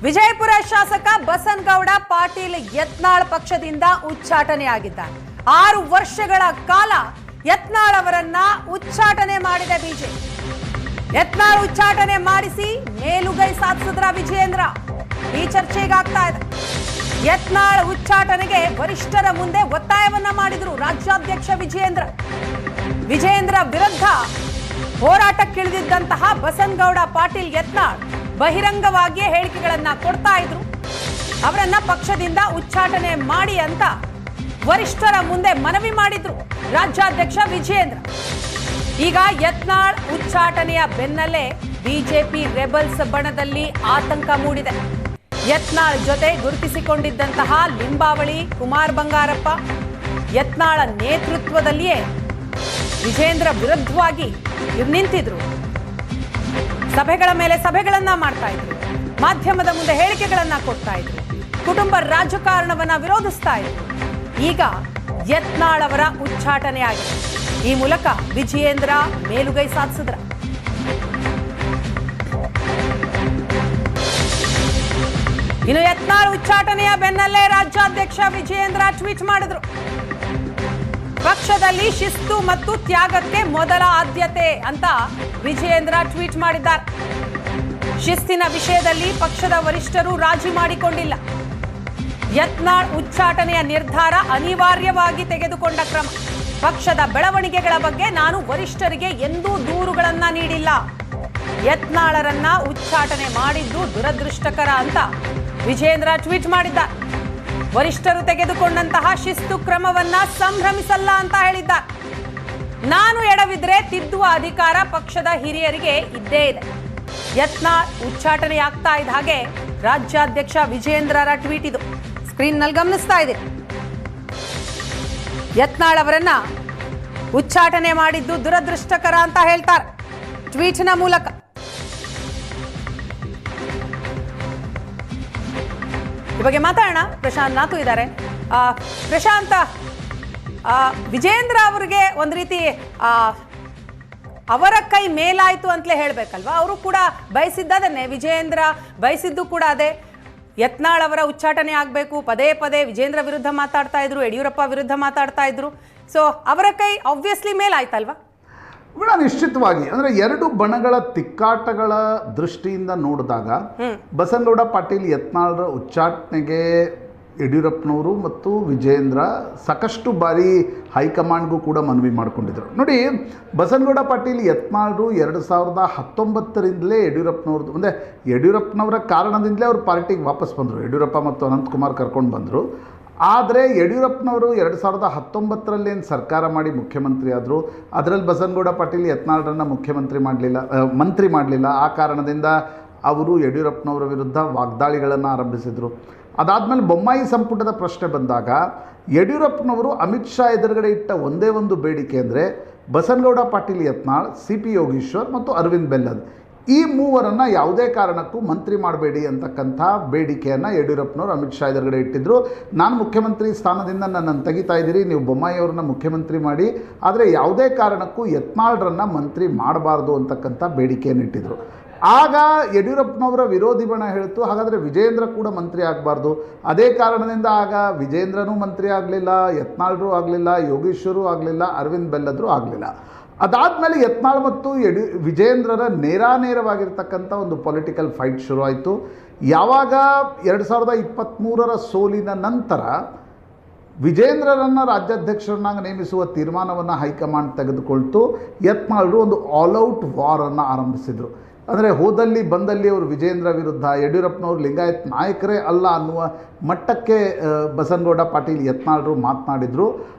ವಿಜಯಪುರ ಶಾಸಕ ಬಸನಗೌಡ ಪಾಟೀಲ್ ಯತ್ನಾಳ್ ಪಕ್ಷದಿಂದ ಉಚ್ಚಾಟನೆಯಾಗಿದ್ದಾರೆ. 6 ವರ್ಷಗಳ ಕಾಲ ಯತ್ನಾಳ್ ಅವರನ್ನ ಉಚ್ಚಾಟನೆ ಮಾಡಿದ ಬಿಜೆಪಿ. ಯತ್ನಾಳ್ ಉಚ್ಚಾಟನೆ ಮಾಡಿಸಿ ಮೇಲುಗೈ ಸಾಧಿಸಿದ್ರ ವಿಜಯೇಂದ್ರ. ಈ ಚರ್ಚೆಗಾಗ್ತಾ ಇದೆ. ಯತ್ನಾಳ್ ಉಚ್ಚಾಟನೆಗೆ ವರಿಷ್ಠರ ಮುಂದೆ ಒತ್ತಾಯವನ್ನ ಮಾಡಿದ್ರು ರಾಜ್ಯಾಧ್ಯಕ್ಷ ವಿಜಯೇಂದ್ರ. ವಿಜಯೇಂದ್ರ ವಿರುದ್ಧ ಹೋರಾಟಕ್ಕಿಳಿದಿದ್ದಂತಹ ಬಸನಗೌಡ ಪಾಟೀಲ್ ಯತ್ನಾಳ್ ಬಹಿರಂಗವಾಗಿಯೇ ಹೇಳಿಕೆಗಳನ್ನ ಕೊಡ್ತಾ ಇದ್ರು. ಅವರನ್ನ ಪಕ್ಷದಿಂದ ಉಚ್ಚಾಟನೆ ಮಾಡಿ ಅಂತ ವರಿಷ್ಠರ ಮುಂದೆ ಮನವಿ ಮಾಡಿದ್ರು ರಾಜ್ಯಾಧ್ಯಕ್ಷ ವಿಜಯೇಂದ್ರ. ಈಗ ಯತ್ನಾಳ್ ಉಚ್ಚಾಟನೆಯ ಬೆನ್ನಲ್ಲೇ ಬಿಜೆಪಿ ರೆಬಲ್ಸ್ ಬಣದಲ್ಲಿ ಆತಂಕ ಮೂಡಿದೆ. ಯತ್ನಾಳ್ ಜೊತೆ ಗುರುತಿಸಿಕೊಂಡಿದ್ದಂತಹ ಲಿಂಬಾವಳಿ, ಕುಮಾರ್ ಬಂಗಾರಪ್ಪ, ಯತ್ನಾಳ ನೇತೃತ್ವದಲ್ಲಿಯೇ ವಿಜಯೇಂದ್ರ ವಿರುದ್ಧವಾಗಿ ನಿಂತಿದ್ರು. ಸಭೆಗಳ ಮೇಲೆ ಸಭೆಗಳನ್ನ ಮಾಡ್ತಾ ಇದ್ರು, ಮಾಧ್ಯಮದ ಮುಂದೆ ಹೇಳಿಕೆಗಳನ್ನ ಕೊಡ್ತಾ ಇದ್ರು, ಕುಟುಂಬ ರಾಜಕಾರಣವನ್ನ ವಿರೋಧಿಸ್ತಾ ಇದ್ರು. ಈಗ ಯತ್ನಾಳ್ ಅವರ ಉಚ್ಚಾಟನೆ ಆಗಿದೆ. ಈ ಮೂಲಕ ವಿಜಯೇಂದ್ರ ಮೇಲುಗೈ ಸಾಧಿಸಿದ್ರ. ಇನ್ನು ಯತ್ನಾಳ್ ಉಚ್ಚಾಟನೆಯ ಬೆನ್ನಲ್ಲೇ ರಾಜ್ಯಾಧ್ಯಕ್ಷ ವಿಜಯೇಂದ್ರ ಟ್ವೀಟ್ ಮಾಡಿದ್ರು. ಪಕ್ಷದಲ್ಲಿ ಶಿಸ್ತು ಮತ್ತು ತ್ಯಾಗಕ್ಕೆ ಮೊದಲ ಆದ್ಯತೆ ಅಂತ ವಿಜಯೇಂದ್ರ ಟ್ವೀಟ್ ಮಾಡಿದ್ದಾರೆ. ಶಿಸ್ತಿನ ವಿಷಯದಲ್ಲಿ ಪಕ್ಷದ ವರಿಷ್ಠರು ರಾಜಿ ಮಾಡಿಕೊಂಡಿಲ್ಲ. ಯತ್ನಾಳ್ ಉಚ್ಚಾಟನೆಯ ನಿರ್ಧಾರ ಅನಿವಾರ್ಯವಾಗಿ ತೆಗೆದುಕೊಂಡ ಕ್ರಮ. ಪಕ್ಷದ ಬೆಳವಣಿಗೆಗಳ ಬಗ್ಗೆ ನಾನು ವರಿಷ್ಠರಿಗೆ ಎಂದೂ ದೂರುಗಳನ್ನ ನೀಡಿಲ್ಲ. ಯತ್ನಾಳರನ್ನ ಉಚ್ಚಾಟನೆ ಮಾಡಿದ್ದು ದುರದೃಷ್ಟಕರ ಅಂತ ವಿಜಯೇಂದ್ರ ಟ್ವೀಟ್ ಮಾಡಿದ್ದಾರೆ. ವರಿಷ್ಠರು ತೆಗೆದುಕೊಂಡಂತಹ ಶಿಸ್ತು ಕ್ರಮವನ್ನ ಸಂಭ್ರಮಿಸಲ್ಲ ಅಂತ ಹೇಳಿದ್ದಾರೆ. ನಾನು ಎಡವಿದ್ರೆ ತಿದ್ದುವ ಅಧಿಕಾರ ಪಕ್ಷದ ಹಿರಿಯರಿಗೆ ಇದ್ದೇ ಇದೆ. ಯತ್ನಾಳ್ ಉಚ್ಚಾಟನೆ ಆಗ್ತಾ ಇದ್ದ ಹಾಗೆ ರಾಜ್ಯಾಧ್ಯಕ್ಷ ವಿಜಯೇಂದ್ರರ ಟ್ವೀಟ್ ಇದು ಸ್ಕ್ರೀನ್ ನಲ್ಲಿ ಗಮನಿಸ್ತಾ ಇದೆ. ಯತ್ನಾಳ್ ಅವರನ್ನ ಉಚ್ಚಾಟನೆ ಮಾಡಿದ್ದು ದುರದೃಷ್ಟಕರ ಅಂತ ಹೇಳ್ತಾರೆ ಟ್ವೀಟ್ನ ಮೂಲಕ. ಈ ಬಗ್ಗೆ ಮಾತಾಡೋಣ. ಪ್ರಶಾಂತ್ ನಾತು ಇದ್ದಾರೆ. ಪ್ರಶಾಂತ್, ವಿಜಯೇಂದ್ರ ಅವರಿಗೆ ಒಂದು ರೀತಿ ಅವರ ಕೈ ಮೇಲಾಯ್ತು ಅಂತಲೇ ಹೇಳ್ಬೇಕಲ್ವಾ? ಅವರು ಕೂಡ ಬಯಸಿದ್ದದನ್ನೇ, ವಿಜಯೇಂದ್ರ ಬಯಸಿದ್ದು ಕೂಡ ಅದೇ. ಯತ್ನಾಳ್ ಅವರ ಉಚ್ಚಾಟನೆ ಆಗಬೇಕು. ಪದೇ ಪದೇ ವಿಜಯೇಂದ್ರ ವಿರುದ್ಧ ಮಾತಾಡ್ತಾ ಇದ್ರು, ಯಡಿಯೂರಪ್ಪ ವಿರುದ್ಧ ಮಾತಾಡ್ತಾ ಇದ್ರು. ಸೊ ಅವರ ಕೈ ಆಬ್ವಿಯಸ್ಲಿ ಮೇಲಾಯ್ತಲ್ವಾ? ಕೂಡ ನಿಶ್ಚಿತವಾಗಿ ಅಂದರೆ ಎರಡು ಬಣಗಳ ತಿಕ್ಕಾಟಗಳ ದೃಷ್ಟಿಯಿಂದ ನೋಡಿದಾಗ ಬಸನಗೌಡ ಪಾಟೀಲ್ ಯತ್ನಾಳ್ರ ಉಚ್ಚಾಟನೆಗೆ ಯಡಿಯೂರಪ್ಪನವರು ಮತ್ತು ವಿಜಯೇಂದ್ರ ಸಾಕಷ್ಟು ಬಾರಿ ಹೈಕಮಾಂಡ್ಗೂ ಕೂಡ ಮನವಿ ಮಾಡಿಕೊಂಡಿದ್ದರು. ನೋಡಿ, ಬಸನಗೌಡ ಪಾಟೀಲ್ ಯತ್ನಾಳ್ರು 2019ರಿಂದಲೇ ಯಡಿಯೂರಪ್ಪನವ್ರದ್ದು ಅಂದರೆ ಯಡಿಯೂರಪ್ಪನವರ ಕಾರಣದಿಂದಲೇ ಅವರು ಪಾರ್ಟಿಗೆ ವಾಪಸ್ ಬಂದರು. ಯಡಿಯೂರಪ್ಪ ಮತ್ತು ಅನಂತಕುಮಾರ್ ಕರ್ಕೊಂಡು ಬಂದರು. ಆದರೆ ಯಡಿಯೂರಪ್ಪನವರು 2019ರಲ್ಲಿ ಸರ್ಕಾರ ಮಾಡಿ ಮುಖ್ಯಮಂತ್ರಿ ಆದರು. ಅದರಲ್ಲಿ ಬಸನಗೌಡ ಪಾಟೀಲ್ ಯತ್ನಾಳ್ರನ್ನ ಮಂತ್ರಿ ಮಾಡಲಿಲ್ಲ. ಆ ಕಾರಣದಿಂದ ಅವರು ಯಡಿಯೂರಪ್ಪನವರ ವಿರುದ್ಧ ವಾಗ್ದಾಳಿಗಳನ್ನು ಆರಂಭಿಸಿದರು. ಅದಾದಮೇಲೆ ಬೊಮ್ಮಾಯಿ ಸಂಪುಟದ ಪ್ರಶ್ನೆ ಬಂದಾಗ ಯಡಿಯೂರಪ್ಪನವರು ಅಮಿತ್ ಶಾ ಎದುರುಗಡೆ ಇಟ್ಟ ಒಂದೇ ಒಂದು ಬೇಡಿಕೆ ಅಂದರೆ ಬಸನಗೌಡ ಪಾಟೀಲ್ ಯತ್ನಾಳ್, CP ಯೋಗೀಶ್ವರ್ ಮತ್ತು ಅರವಿಂದ್ ಬೆಲ್ಲದ್ ಈ ಮೂವರನ್ನು ಯಾವುದೇ ಕಾರಣಕ್ಕೂ ಮಂತ್ರಿ ಮಾಡಬೇಡಿ ಅಂತಕ್ಕಂಥ ಬೇಡಿಕೆಯನ್ನು ಯಡಿಯೂರಪ್ಪನವರು ಅಮಿತ್ ಶಾ ಎದುರುಗಡೆ ಇಟ್ಟಿದ್ದರು. ನಾನು ಮುಖ್ಯಮಂತ್ರಿ ಸ್ಥಾನದಿಂದ ನನ್ನನ್ನು ತೆಗಿತಾ ಇದ್ದೀರಿ, ನೀವು ಬೊಮ್ಮಾಯಿಯವ್ರನ್ನ ಮುಖ್ಯಮಂತ್ರಿ ಮಾಡಿ, ಆದರೆ ಯಾವುದೇ ಕಾರಣಕ್ಕೂ ಯತ್ನಾಳ್ರನ್ನ ಮಂತ್ರಿ ಮಾಡಬಾರ್ದು ಅಂತಕ್ಕಂಥ ಬೇಡಿಕೆಯನ್ನು ಇಟ್ಟಿದ್ದರು. ಆಗ ಯಡಿಯೂರಪ್ಪನವರ ವಿರೋಧಿ ಬಣ ಹೇಳ್ತು, ಹಾಗಾದರೆ ವಿಜಯೇಂದ್ರ ಕೂಡ ಮಂತ್ರಿ ಆಗಬಾರ್ದು. ಅದೇ ಕಾರಣದಿಂದ ಆಗ ವಿಜಯೇಂದ್ರನೂ ಮಂತ್ರಿ ಆಗಲಿಲ್ಲ, ಯತ್ನಾಳ್ರೂ ಆಗಲಿಲ್ಲ, ಯೋಗೀಶ್ವರೂ ಆಗಲಿಲ್ಲ, ಅರವಿಂದ್ ಬೆಲ್ಲದ್ರೂ ಆಗಲಿಲ್ಲ. ಅದಾದಮೇಲೆ ಯತ್ನಾಳ್ ಮತ್ತು ವಿಜಯೇಂದ್ರರ ನೇರಾನೇರವಾಗಿರ್ತಕ್ಕಂಥ ಒಂದು ಪೊಲಿಟಿಕಲ್ ಫೈಟ್ ಶುರುವಾಯಿತು. ಯಾವಾಗ 2023ರ ಸೋಲಿನ ನಂತರ ವಿಜಯೇಂದ್ರರನ್ನು ರಾಜ್ಯಾಧ್ಯಕ್ಷರನ್ನಾಗಿ ನೇಮಿಸುವ ತೀರ್ಮಾನವನ್ನು ಹೈಕಮಾಂಡ್ ತೆಗೆದುಕೊಳ್ತು. ಯತ್ನಾಳ್ರು ಒಂದು ಆಲ್ಔಟ್ ವಾರನ್ನು ಆರಂಭಿಸಿದರು. ಅಂದರೆ ಹೋದಲ್ಲಿ ಬಂದಲ್ಲಿ ಅವರು ವಿಜಯೇಂದ್ರ ವಿರುದ್ಧ, ಯಡಿಯೂರಪ್ಪನವರು ಲಿಂಗಾಯತ್ ನಾಯಕರೇ ಅಲ್ಲ ಅನ್ನುವ ಮಟ್ಟಕ್ಕೆ ಬಸನಗೌಡ ಪಾಟೀಲ್ ಯತ್ನಾಳ್ರು ಮಾತನಾಡಿದರು.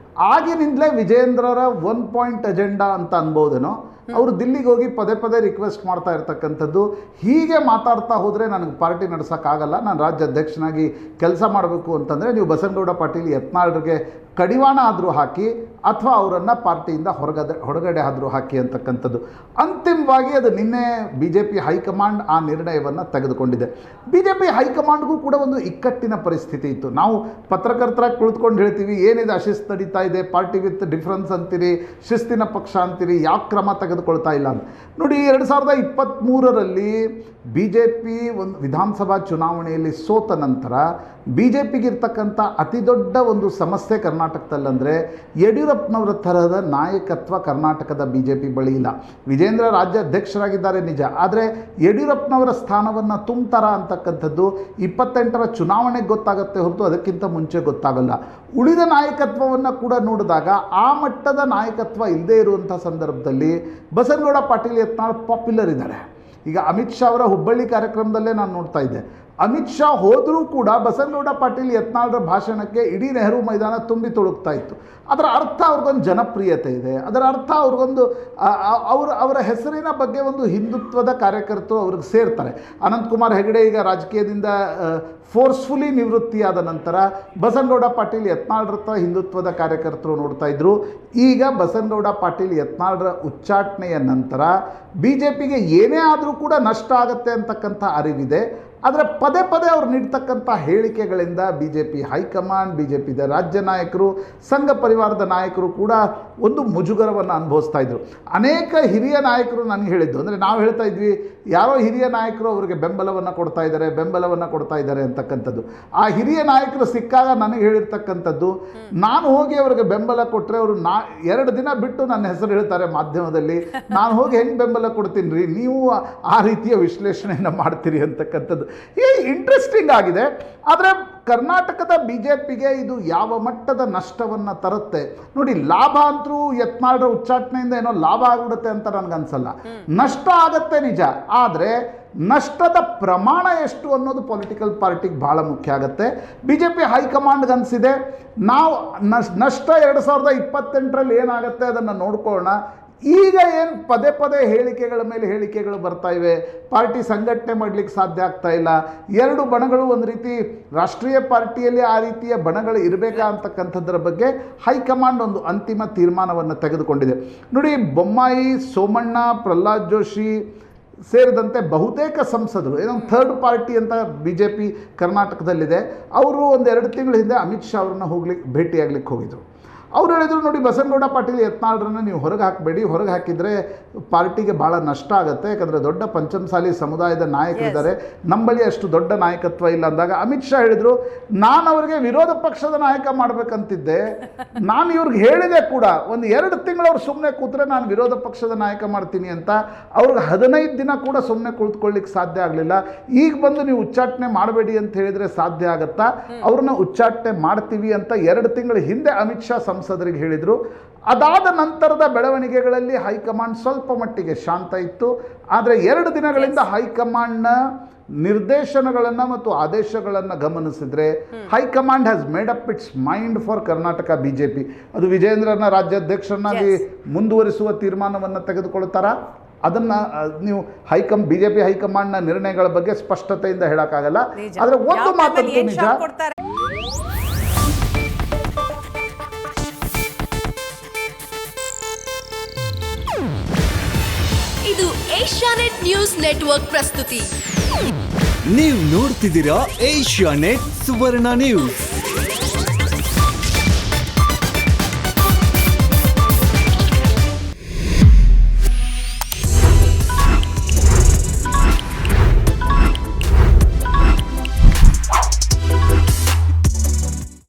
ಆಗಿನಿಂದಲೇ ವಿಜಯೇಂದ್ರರ 1 ಪಾಯಿಂಟ್ ಅಜೆಂಡಾ ಅಂತ ಅನ್ಬೋದೇನೋ, ಅವರು ದಿಲ್ಲಿಗೆ ಹೋಗಿ ಪದೇ ಪದೇ ರಿಕ್ವೆಸ್ಟ್ ಮಾಡ್ತಾ ಇರ್ತಕ್ಕಂಥದ್ದು, ಹೀಗೆ ಮಾತಾಡ್ತಾ ಹೋದರೆ ನನಗೆ ಪಾರ್ಟಿ ನಡೆಸೋಕ್ಕಾಗಲ್ಲ, ನಾನು ರಾಜ್ಯಾಧ್ಯಕ್ಷನಾಗಿ ಕೆಲಸ ಮಾಡಬೇಕು ಅಂತಂದರೆ ನೀವು ಬಸನಗೌಡ ಪಾಟೀಲ್ ಯತ್ನಾಳ್ರಿಗೆ ಕಡಿವಾಣ ಆದರೂ ಹಾಕಿ ಅಥವಾ ಅವರನ್ನು ಪಾರ್ಟಿಯಿಂದ ಹೊರಗಡೆ ಆದರೂ ಹಾಕಿ ಅಂತಕ್ಕಂಥದ್ದು. ಅಂತಿಮವಾಗಿ ಅದು ನಿನ್ನೆ BJP ಹೈಕಮಾಂಡ್ ಆ ನಿರ್ಣಯವನ್ನು ತೆಗೆದುಕೊಂಡಿದೆ. BJP ಹೈಕಮಾಂಡ್ಗೂ ಕೂಡ ಒಂದು ಇಕ್ಕಟ್ಟಿನ ಪರಿಸ್ಥಿತಿ ಇತ್ತು. ನಾವು ಪತ್ರಕರ್ತರಾಗಿ ಕುಳಿತುಕೊಂಡು ಹೇಳ್ತೀವಿ, ಏನಿದೆ ಅಶಿಸ್ತು ನಡೀತಾ ಇದೆ, ಪಾರ್ಟಿ ವಿತ್ ಡಿಫ್ರೆನ್ಸ್ ಅಂತೀರಿ, ಶಿಸ್ತಿನ ಪಕ್ಷ ಅಂತೀರಿ, ಯಾವ ಕ್ರಮ ತೆಗೆದುಕೊಳ್ತಾ ಇಲ್ಲ ಅಂತ. ನೋಡಿ, 2023ರಲ್ಲಿ BJP ಒಂದು ವಿಧಾನಸಭಾ ಚುನಾವಣೆಯಲ್ಲಿ ಸೋತ ನಂತರ BJPಗೆ ಇರ್ತಕ್ಕಂಥ ಅತಿ ದೊಡ್ಡ ಒಂದು ಸಮಸ್ಯೆ ಕರ್ನಾಟಕದಲ್ಲಂದರೆ ಯಡಿಯೂರಪ್ಪನವರ ಥರದ ನಾಯಕತ್ವ ಕರ್ನಾಟಕದ BJP ಬಳಿ ಇಲ್ಲ. ವಿಜೇಂದ್ರ ರಾಜ್ಯಾಧ್ಯಕ್ಷರಾಗಿದ್ದಾರೆ ನಿಜ, ಆದರೆ ಯಡಿಯೂರಪ್ಪನವರ ಸ್ಥಾನವನ್ನು ತುಂಬ್ತಾರ ಅಂತಕ್ಕಂಥದ್ದು 28ರ ಚುನಾವಣೆಗೆ ಗೊತ್ತಾಗುತ್ತೆ ಹೊರತು ಅದಕ್ಕಿಂತ ಮುಂಚೆ ಗೊತ್ತಾಗಲ್ಲ. ಉಳಿದ ನಾಯಕತ್ವವನ್ನು ಕೂಡ ನೋಡಿದಾಗ ಆ ಮಟ್ಟದ ನಾಯಕತ್ವ ಇಲ್ಲದೇ ಇರುವಂಥ ಸಂದರ್ಭದಲ್ಲಿ ಬಸನಗೌಡ ಪಾಟೀಲ್ ಯತ್ನಾಳ್ ಪಾಪ್ಯುಲರ್ ಇದ್ದಾರೆ. ಈಗ ಅಮಿತ್ ಶಾ ಅವರ ಹುಬ್ಬಳ್ಳಿ ಕಾರ್ಯಕ್ರಮದಲ್ಲೇ ನಾನು ನೋಡ್ತಾ ಇದ್ದೆ, ಅಮಿತ್ ಶಾ ಹೋದರೂ ಕೂಡ ಬಸನಗೌಡ ಪಾಟೀಲ್ ಯತ್ನಾಳ್ರ ಭಾಷಣಕ್ಕೆ ಇಡೀ ನೆಹರು ಮೈದಾನ ತುಂಬಿ ತುಳುಕ್ತಾ ಇತ್ತು. ಅದರ ಅರ್ಥ ಅವ್ರಿಗೊಂದು ಜನಪ್ರಿಯತೆ ಇದೆ, ಅದರ ಅರ್ಥ ಅವ್ರಿಗೊಂದು ಅವರ ಹೆಸರಿನ ಬಗ್ಗೆ ಒಂದು ಹಿಂದುತ್ವದ ಕಾರ್ಯಕರ್ತರು ಅವ್ರಿಗೆ ಸೇರ್ತಾರೆ. ಅನಂತಕುಮಾರ್ ಹೆಗಡೆ ಈಗ ರಾಜಕೀಯದಿಂದ ಫೋರ್ಸ್ಫುಲಿ ನಿವೃತ್ತಿಯಾದ ನಂತರ ಬಸನಗೌಡ ಪಾಟೀಲ್ ಯತ್ನಾಳ್ರ ಹಿಂದುತ್ವದ ಕಾರ್ಯಕರ್ತರು ನೋಡ್ತಾ ಇದ್ರು. ಈಗ ಬಸನಗೌಡ ಪಾಟೀಲ್ ಯತ್ನಾಳ್ರ ಉಚ್ಚಾಟನೆಯ ನಂತರ BJPಗೆ ಏನೇ ಆದರೂ ಕೂಡ ನಷ್ಟ ಆಗುತ್ತೆ ಅಂತಕ್ಕಂಥ ಅರಿವಿದೆ. ಆದರೆ ಪದೇ ಪದೇ ಅವ್ರು ನೀಡ್ತಕ್ಕಂಥ ಹೇಳಿಕೆಗಳಿಂದ BJP ಹೈಕಮಾಂಡ್, BJPದ ರಾಜ್ಯ ನಾಯಕರು, ಸಂಘ ಪರಿವಾರದ ನಾಯಕರು ಕೂಡ ಒಂದು ಮುಜುಗರವನ್ನು ಅನುಭವಿಸ್ತಾ ಇದ್ರು. ಅನೇಕ ಹಿರಿಯ ನಾಯಕರು ನನಗೆ ಹೇಳಿದ್ದು, ಅಂದರೆ ನಾವು ಹೇಳ್ತಾ ಇದ್ವಿ ಯಾರೋ ಹಿರಿಯ ನಾಯಕರು ಅವರಿಗೆ ಬೆಂಬಲವನ್ನು ಕೊಡ್ತಾ ಇದ್ದಾರೆ ಅಂತಕ್ಕಂಥದ್ದು. ಆ ಹಿರಿಯ ನಾಯಕರು ಸಿಕ್ಕಾಗ ನನಗೆ ಹೇಳಿರ್ತಕ್ಕಂಥದ್ದು, ನಾನು ಹೋಗಿ ಅವರಿಗೆ ಬೆಂಬಲ ಕೊಟ್ಟರೆ ಅವರು 2 ದಿನ ಬಿಟ್ಟು ನನ್ನ ಹೆಸರು ಹೇಳ್ತಾರೆ ಮಾಧ್ಯಮದಲ್ಲಿ, ನಾನು ಹೋಗಿ ಹೆಂಗೆ ಬೆಂಬಲ ಕೊಡ್ತೀನಿ ರೀ, ನೀವು ಆ ರೀತಿಯ ವಿಶ್ಲೇಷಣೆಯನ್ನು ಮಾಡ್ತೀರಿ ಅಂತಕ್ಕಂಥದ್ದು. ಈ ಇಂಟ್ರೆಸ್ಟಿಂಗ್ ಆಗಿದೆ. ಆದರೆ ಕರ್ನಾಟಕದ BJPಗೆ ಇದು ಯಾವ ಮಟ್ಟದ ನಷ್ಟವನ್ನು ತರುತ್ತೆ ನೋಡಿ. ಲಾಭ ಅಂತರೂ ಯತ್ನಾಳ್ರ ಉಚ್ಚಾಟನೆಯಿಂದ ಏನೋ ಲಾಭ ಆಗಿಬಿಡುತ್ತೆ ಅಂತ ನನಗನ್ಸಲ್ಲ. ನಷ್ಟ ಆಗತ್ತೆ ನಿಜ, ಆದರೆ ನಷ್ಟದ ಪ್ರಮಾಣ ಎಷ್ಟು ಅನ್ನೋದು ಪೊಲಿಟಿಕಲ್ ಪಾರ್ಟಿಗೆ ಭಾಳ ಮುಖ್ಯ ಆಗುತ್ತೆ. BJP ಹೈಕಮಾಂಡ್ಗೆ ಅನಿಸಿದೆ ನಾವು ನಷ್ಟ 2028ರಲ್ಲಿ ಏನಾಗುತ್ತೆ ಅದನ್ನು ನೋಡ್ಕೊಳ್ಳೋಣ. ಈಗ ಏನು ಪದೇ ಪದೇ ಹೇಳಿಕೆಗಳ ಮೇಲೆ ಹೇಳಿಕೆಗಳು ಬರ್ತಾ ಇವೆ, ಪಾರ್ಟಿ ಸಂಘಟನೆ ಮಾಡಲಿಕ್ಕೆ ಸಾಧ್ಯ ಆಗ್ತಾ ಇಲ್ಲ. 2 ಬಣಗಳು ಒಂದು ರೀತಿ ರಾಷ್ಟ್ರೀಯ ಪಾರ್ಟಿಯಲ್ಲಿ ಆ ರೀತಿಯ ಬಣಗಳು ಇರಬೇಕಾ ಅಂತಕ್ಕಂಥದ್ರ ಬಗ್ಗೆ ಹೈಕಮಾಂಡ್ ಒಂದು ಅಂತಿಮ ತೀರ್ಮಾನವನ್ನು ತೆಗೆದುಕೊಂಡಿದೆ. ನೋಡಿ, ಬೊಮ್ಮಾಯಿ, ಸೋಮಣ್ಣ, ಪ್ರಹ್ಲಾದ್ ಜೋಶಿ ಸೇರಿದಂತೆ ಬಹುತೇಕ ಸಂಸದರು, ಏನೋ ಥರ್ಡ್ ಪಾರ್ಟಿ ಅಂತ BJP ಕರ್ನಾಟಕದಲ್ಲಿದೆ, ಅವರು ಒಂದು 2 ತಿಂಗಳ ಹಿಂದೆ ಅಮಿತ್ ಶಾ ಅವ್ರನ್ನ ಭೇಟಿಯಾಗ್ಲಿಕ್ಕೆ ಹೋಗಿದ್ರು. ಅವ್ರು ಹೇಳಿದ್ರು, ನೋಡಿ ಬಸನಗೌಡ ಪಾಟೀಲ್ ಯತ್ನಾಳ್ರನ್ನ ನೀವು ಹೊರಗೆ ಹಾಕಬೇಡಿ, ಹೊರಗೆ ಹಾಕಿದರೆ ಪಾರ್ಟಿಗೆ ಭಾಳ ನಷ್ಟ ಆಗುತ್ತೆ, ಯಾಕಂದರೆ ದೊಡ್ಡ ಪಂಚಮಸಾಲಿ ಸಮುದಾಯದ ನಾಯಕರಿದ್ದಾರೆ, ನಂಬಳಿ ಅಷ್ಟು ದೊಡ್ಡ ನಾಯಕತ್ವ ಇಲ್ಲ ಅಂದಾಗ ಅಮಿತ್ ಶಾ ಹೇಳಿದರು, ನಾನು ಅವರಿಗೆ ವಿರೋಧ ಪಕ್ಷದ ನಾಯಕ ಮಾಡಬೇಕಂತಿದ್ದೆ, ನಾನು ಇವ್ರಿಗೆ ಹೇಳಿದೆ ಕೂಡ, ಒಂದು 2 ತಿಂಗಳು ಅವ್ರು ಸುಮ್ಮನೆ ಕೂತ್ರೆ ನಾನು ವಿರೋಧ ಪಕ್ಷದ ನಾಯಕ ಮಾಡ್ತೀನಿ ಅಂತ. ಅವ್ರಿಗೆ 15 ದಿನ ಕೂಡ ಸುಮ್ಮನೆ ಕುಳಿತುಕೊಳ್ಳಿಕ್ಕೆ ಸಾಧ್ಯ ಆಗಲಿಲ್ಲ. ಈಗ ಬಂದು ನೀವು ಉಚ್ಚಾಟನೆ ಮಾಡಬೇಡಿ ಅಂತ ಹೇಳಿದರೆ ಸಾಧ್ಯ ಆಗುತ್ತಾ? ಅವ್ರನ್ನ ಉಚ್ಚಾಟನೆ ಮಾಡ್ತೀವಿ ಅಂತ 2 ತಿಂಗಳ ಹಿಂದೆ ಅಮಿತ್ ಶಾ ಸಂಸದರಿಗೆ ಹೇಳಿದರು. ಅದಾದ ನಂತರದ ಬೆಳವಣಿಗೆಗಳಲ್ಲಿ ಹೈಕಮಾಂಡ್ ಸ್ವಲ್ಪ ಮಟ್ಟಿಗೆ ಶಾಂತ ಇತ್ತು. ಆದರೆ 2 ದಿನಗಳಿಂದ ಹೈಕಮಾಂಡ್ನ ನಿರ್ದೇಶನಗಳನ್ನು ಮತ್ತು ಆದೇಶಗಳನ್ನು ಗಮನಿಸಿದರೆ high command has made up it's mind for Karnataka BJP. ಅದು ವಿಜೇಂದ್ರನ ರಾಜ್ಯಾಧ್ಯಕ್ಷರನ್ನಾಗಿ ಮುಂದುವರಿಸುವ ತೀರ್ಮಾನವನ್ನು ತೆಗೆದುಕೊಳ್ತಾರಾ? ಅದನ್ನು ನೀವು BJP ಹೈಕಮಾಂಡ್ನ ನಿರ್ಣಯಗಳ ಬಗ್ಗೆ ಸ್ಪಷ್ಟತೆಯಿಂದ ಹೇಳೋಕ್ಕಾಗಲ್ಲ. ಆದರೆ ಒಂದು ಮಾತಂತೂ ನಿಜ, ಇದು ಏಷ್ಯಾನೆಟ್ ನ್ಯೂಸ್ ನೆಟ್ವರ್ಕ್ ಪ್ರಸ್ತುತಿ. ನೀವು ನೋಡ್ತಿದ್ದೀರಾ ಏಷ್ಯಾನೆಟ್ ಸುವರ್ಣ ನ್ಯೂಸ್.